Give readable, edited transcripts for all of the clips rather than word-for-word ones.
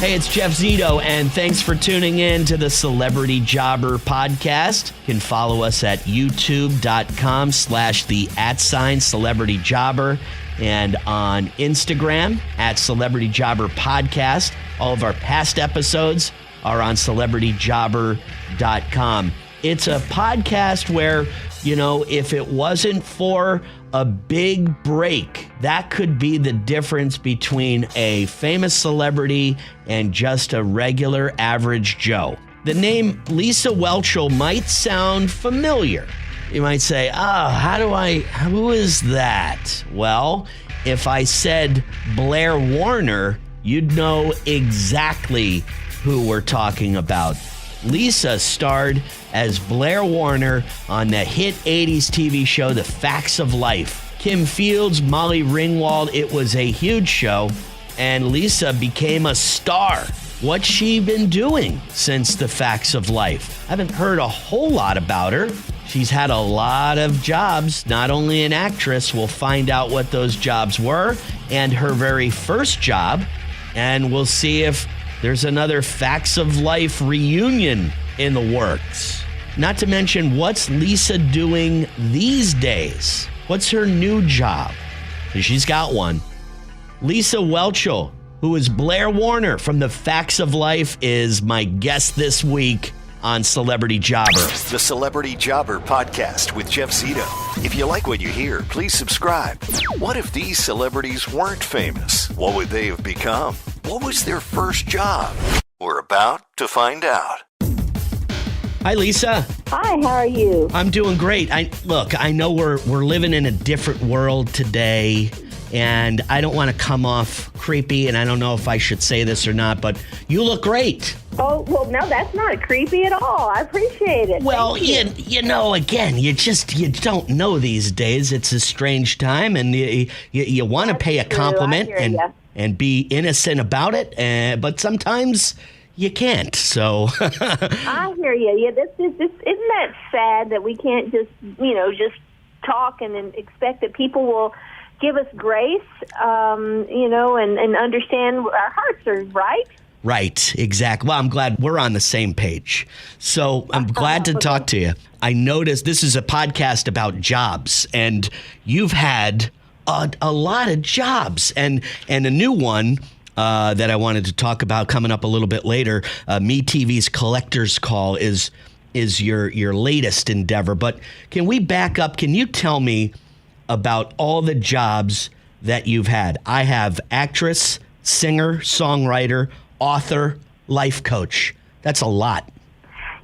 Hey, it's Jeff Zito, and thanks for tuning in to the Celebrity Jobber podcast. You can follow us at youtube.com/the@celebrityjobber and on Instagram at Celebrity Jobber Podcast. All of our past episodes are on celebrityjobber.com. It's a podcast where, you know, if it wasn't for a big break, that could be the difference between a famous celebrity and just a regular average Joe. The name Lisa Welchel might sound familiar. You might say, who is that? Well, if I said Blair Warner, you'd know exactly who we're talking about. Lisa starred as Blair Warner on the hit 80s TV show, The Facts of Life. Kim Fields, Molly Ringwald, it was a huge show, and Lisa became a star. What's she been doing since The Facts of Life? I haven't heard a whole lot about her. She's had a lot of jobs, not only an actress. We'll find out what those jobs were and her very first job, and we'll see if there's another Facts of Life reunion in the works. Not to mention, what's Lisa doing these days? What's her new job? She's got one. Lisa Welchel, who is Blair Warner from The Facts of Life, is my guest this week on Celebrity Jobber. The Celebrity Jobber Podcast with Jeff Zito. If you like what you hear, please subscribe. What if these celebrities weren't famous? What would they have become? What was their first job? We're about to find out. Hi, Lisa. Hi, how are you? I'm doing great. I know we're living in a different world today, and I don't want to come off creepy, and I don't know if I should say this or not, but you look great. Oh, well, no, that's not creepy at all. I appreciate it. Well, you know, again, you don't know these days. It's a strange time, and you want to pay a compliment and be innocent about it, but sometimes you can't. So I hear you. Yeah, isn't that sad that we can't just talk and then expect that people will give us grace, and understand our hearts are right. Right, exactly. Well, I'm glad we're on the same page. So I'm glad to talk to you. I noticed this is a podcast about jobs, and you've had a lot of jobs, and a new one that I wanted to talk about coming up a little bit later. MeTV's Collector's Call is your latest endeavor. But can we back up? Can you tell me about all the jobs that you've had? I have actress, singer, songwriter, author, life coach. That's a lot.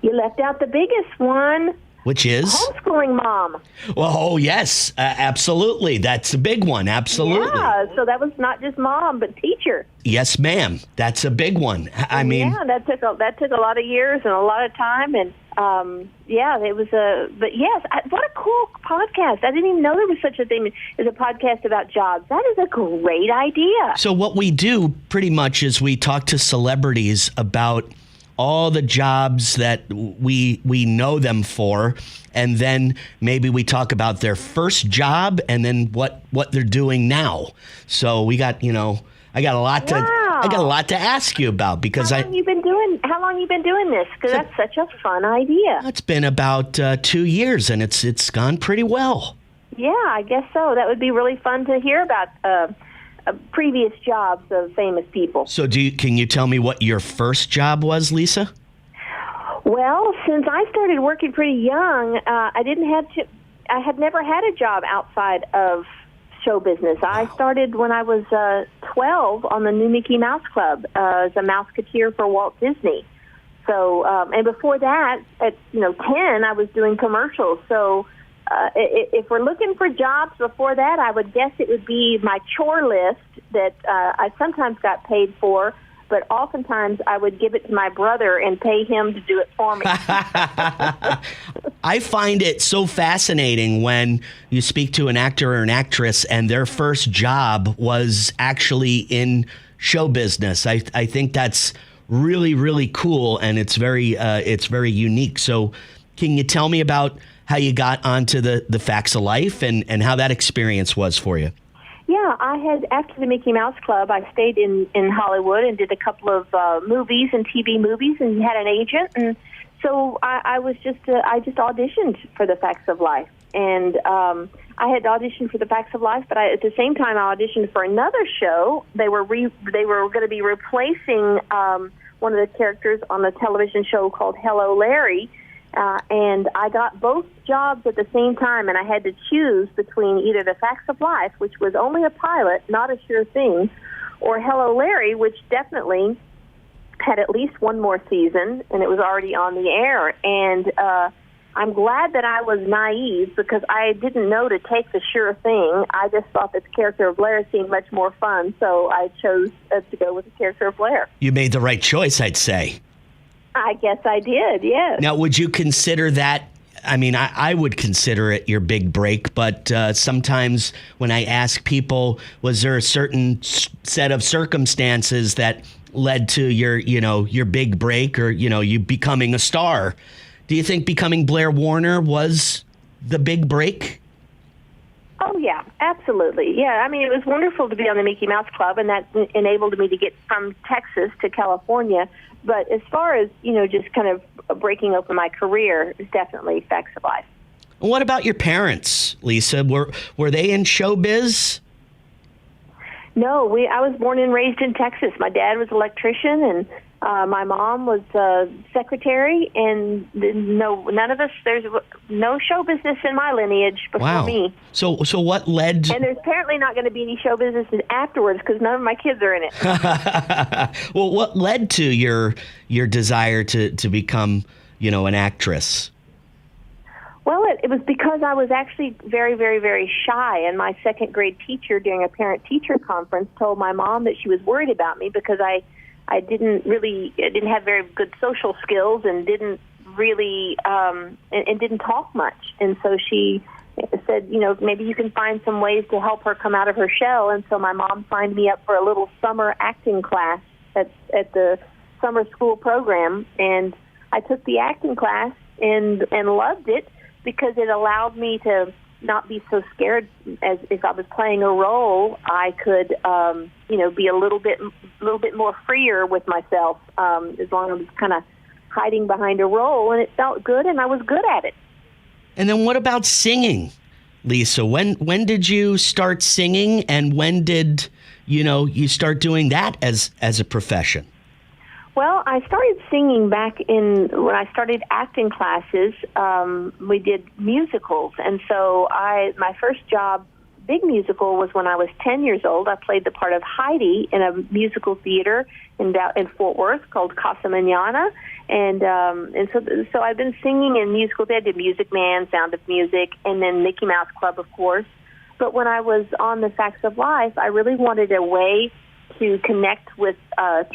You left out the biggest one. Which is? Homeschooling mom. Well, oh, yes, absolutely. That's a big one. Absolutely. Yeah, so that was not just mom, but teacher. Yes, ma'am. That's a big one. I mean, yeah, that took a lot of years and a lot of time, and it was but yes, what a cool podcast. I didn't even know there was such a thing as a podcast about jobs. That is a great idea. So what we do pretty much is we talk to celebrities about all the jobs that we know them for, and then maybe we talk about their first job and then what they're doing now. So we got, I got a lot to ask you about because How long you been doing this? Because that's such a fun idea. It's been about 2 years, and it's gone pretty well. Yeah, I guess so. That would be really fun to hear about previous jobs of famous people. So can you tell me what your first job was, Lisa? Well, since I started working pretty young, I had never had a job outside of show business. Wow. I started when I was 12 on the new Mickey Mouse Club as a Mouseketeer for Walt Disney. So, and before that, at 10, I was doing commercials. So, if we're looking for jobs before that, I would guess it would be my chore list that I sometimes got paid for, but oftentimes I would give it to my brother and pay him to do it for me. I find it so fascinating when you speak to an actor or an actress and their first job was actually in show business. I think that's really, really cool, and it's very unique. So can you tell me about how you got onto the Facts of Life and how that experience was for you? Yeah, I had, after the Mickey Mouse Club, I stayed in Hollywood and did a couple of movies and TV movies and had an agent. And so I just auditioned for the Facts of Life. And I had auditioned for the Facts of Life, but at the same time I auditioned for another show. They were going to be replacing one of the characters on a television show called Hello, Larry. And I got both jobs at the same time, and I had to choose between either The Facts of Life, which was only a pilot, not a sure thing, or Hello, Larry, which definitely had at least one more season, and it was already on the air. And I'm glad that I was naive because I didn't know to take the sure thing. I just thought this character of Blair seemed much more fun, so I chose to go with the character of Blair. You made the right choice, I'd say. I guess I did, yes. Now, would you consider that? I mean, I would consider it your big break, but sometimes when I ask people, was there a certain set of circumstances that led to your big break or, you becoming a star? Do you think becoming Blair Warner was the big break? Oh, yeah, absolutely. Yeah, I mean, it was wonderful to be on the Mickey Mouse Club, and that enabled me to get from Texas to California. But as far as, just kind of breaking open my career, it's definitely Facts of Life. What about your parents, Lisa? Were they in showbiz? No, I was born and raised in Texas. My dad was an electrician, and my mom was a secretary, and none of us, there's no show business in my lineage before me. So what led... And there's apparently not going to be any show business afterwards because none of my kids are in it. Well, what led to your desire to become, an actress? Well, it was because I was actually very, very, very shy, and my second grade teacher during a parent-teacher conference told my mom that she was worried about me because I didn't have very good social skills and didn't really and didn't talk much. And so she said, maybe you can find some ways to help her come out of her shell. And so my mom signed me up for a little summer acting class at the summer school program, and I took the acting class and loved it because it allowed me to not be so scared. As if I was playing a role, I could, be a little bit more freer with myself, as long as I was kind of hiding behind a role, and it felt good, and I was good at it. And then what about singing, Lisa? When did you start singing, and when did you start doing that as a profession? Well, I started singing back when I started acting classes. We did musicals, and so my first job, big musical, was when I was 10 years old. I played the part of Heidi in a musical theater in Fort Worth called Casa Mañana, and so I've been singing in musicals. I did Music Man, Sound of Music, and then Mickey Mouse Club, of course. But when I was on the Facts of Life, I really wanted a way to connect with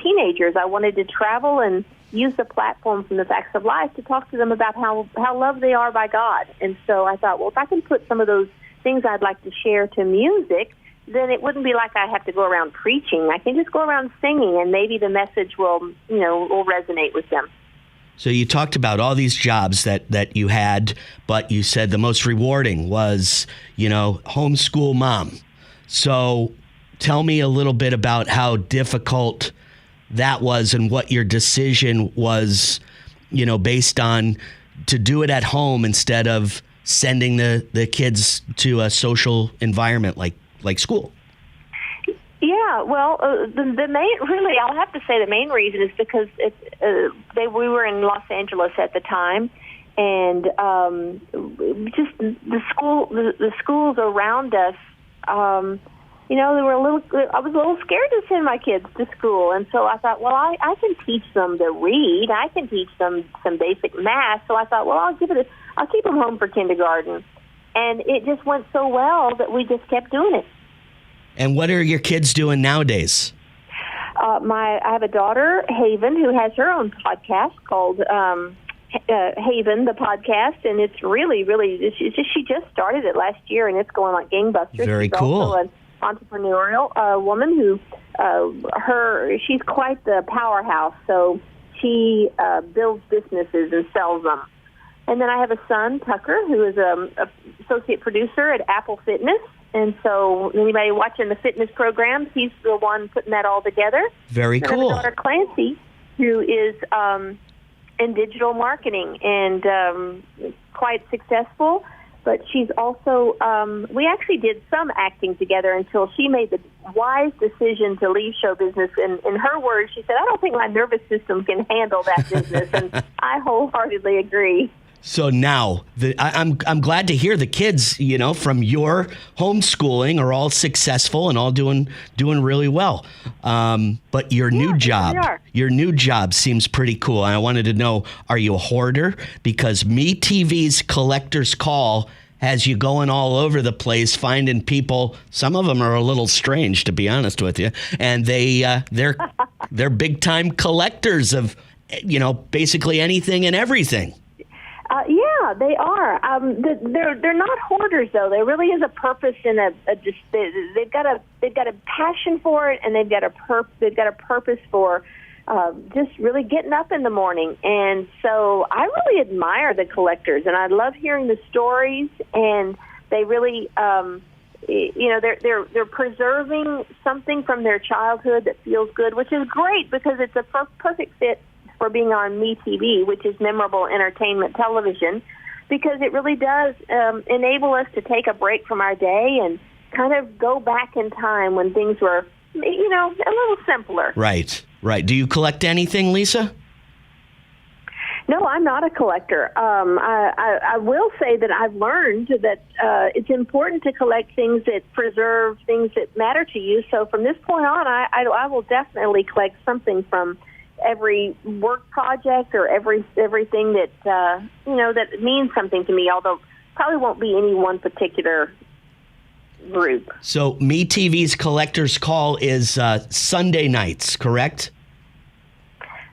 teenagers. I wanted to travel and use the platform from the Facts of Life to talk to them about how loved they are by God. And so I thought, well, if I can put some of those things I'd like to share to music, then it wouldn't be like I have to go around preaching. I can just go around singing, and maybe the message will resonate with them. So you talked about all these jobs that you had, but you said the most rewarding was, homeschool mom. So tell me a little bit about how difficult that was and what your decision was, based on to do it at home instead of sending the kids to a social environment like school. Yeah, well, the main, really, I'll have to say the main reason is because we were in Los Angeles at the time, and just the schools around us, they were I was a little scared to send my kids to school, and so I thought, well, I can teach them to read, I can teach them some basic math, so I thought, well, I'll keep them home for kindergarten, and it just went so well that we just kept doing it. And what are your kids doing nowadays? I have a daughter, Haven, who has her own podcast called Haven, the podcast, and it's really, really, she just started it last year, and it's going like gangbusters. Very She's cool. Also an entrepreneurial woman who, she's quite the powerhouse, so she builds businesses and sells them. And then I have a son, Tucker, who is an associate producer at Apple Fitness, And so anybody watching the fitness programs, he's the one putting that all together. Very and cool. I have a daughter, Clancy, who is in digital marketing and quite successful. But she's also, we actually did some acting together until she made the wise decision to leave show business. And in her words, she said, I don't think my nervous system can handle that business. And I wholeheartedly agree. So now, I'm glad to hear the kids, from your homeschooling are all successful and all doing really well. But your new job seems pretty cool. And I wanted to know, are you a hoarder? Because MeTV's Collector's Call has you going all over the place, finding people. Some of them are a little strange, to be honest with you, and they're big time collectors of basically anything and everything. Yeah, they are. They're not hoarders, though. There really is a purpose and they've got a passion for it, and they've got a purpose for just really getting up in the morning. And so I really admire the collectors, and I love hearing the stories. And they really, they're preserving something from their childhood that feels good, which is great because it's a perfect fit for being on MeTV, which is memorable entertainment television, because it really does enable us to take a break from our day and kind of go back in time when things were, a little simpler. Right. Do you collect anything, Lisa? No, I'm not a collector. I will say that I've learned that it's important to collect things that preserve things that matter to you. So from this point on, I will definitely collect something from every work project or everything that that means something to me, although probably won't be any one particular group. So MeTV's Collector's Call is Sunday nights, correct?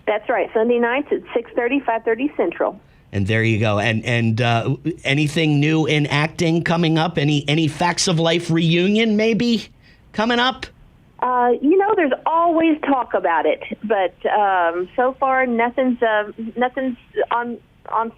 That's right. Sunday nights at 6:30, 5:30 Central. And there you go. And anything new in acting coming up? Any Facts of Life reunion maybe coming up? There's always talk about it, but so far nothing's on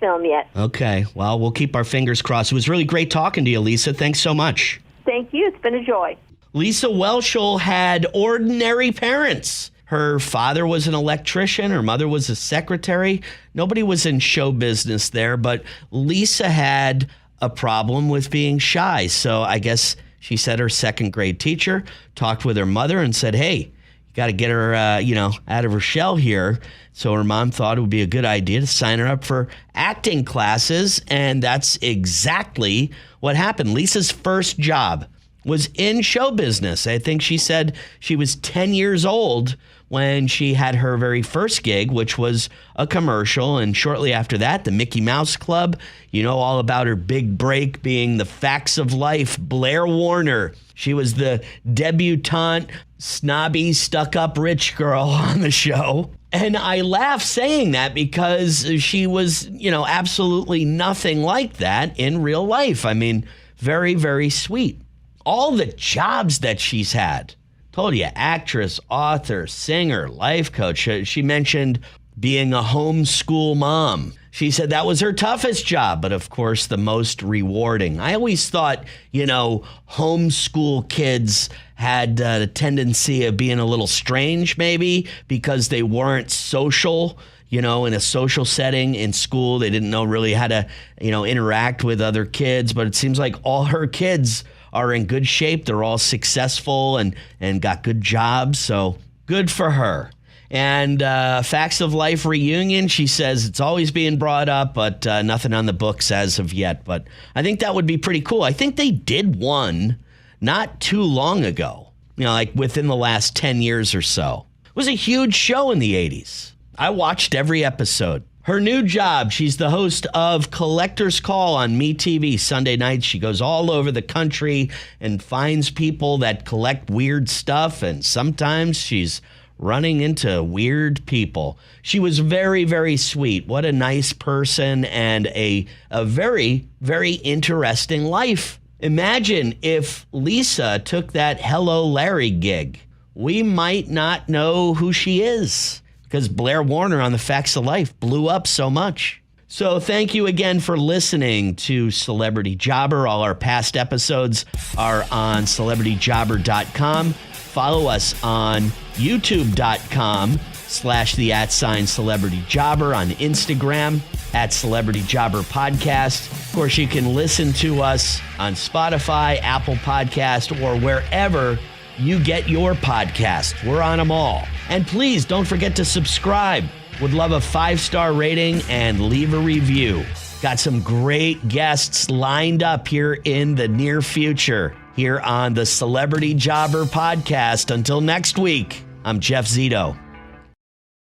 film yet. Okay. Well, we'll keep our fingers crossed. It was really great talking to you, Lisa. Thanks so much. Thank you. It's been a joy. Lisa Welchel had ordinary parents. Her father was an electrician. Her mother was a secretary. Nobody was in show business there, but Lisa had a problem with being shy. So I guess she said her second grade teacher talked with her mother and said, hey, you got to get her, out of her shell here. So her mom thought it would be a good idea to sign her up for acting classes. And that's exactly what happened. Lisa's first job was in show business. I think she said she was 10 years old when she had her very first gig, which was a commercial. And shortly after that, the Mickey Mouse Club. You know all about her big break being the Facts of Life, Blair Warner. She was the debutante, snobby, stuck-up rich girl on the show. And I laugh saying that because she was, absolutely nothing like that in real life. I mean, very, very sweet. All the jobs that she's had. Told you, actress, author, singer, life coach. She mentioned being a homeschool mom. She said that was her toughest job, but of course the most rewarding. I always thought, homeschool kids had a tendency of being a little strange maybe because they weren't social, in a social setting in school. They didn't know really how to, interact with other kids, but it seems like all her kids are in good shape. They're all successful and got good jobs. So good for her. And Facts of Life reunion, she says it's always being brought up, but nothing on the books as of yet. But I think that would be pretty cool. I think they did one not too long ago, like within the last 10 years or so. It was a huge show in the 80s. I watched every episode. Her new job, she's the host of Collector's Call on MeTV Sunday nights. She goes all over the country and finds people that collect weird stuff, and sometimes she's running into weird people. She was very, very sweet. What a nice person and a very, very interesting life. Imagine if Lisa took that Hello Larry gig. We might not know who she is, because Blair Warner on the Facts of Life blew up so much. So thank you again for listening to Celebrity Jobber. All our past episodes are on celebrityjobber.com. Follow us on youtube.com/the@celebrityjobber, on Instagram @celebrityjobberpodcast. Of course, you can listen to us on Spotify, Apple Podcast, or wherever you get your podcast. We're on them all. And please don't forget to subscribe. Would love a 5-star rating and leave a review. Got some great guests lined up here in the near future here on the Celebrity Jobber podcast. Until next week, I'm Jeff Zito.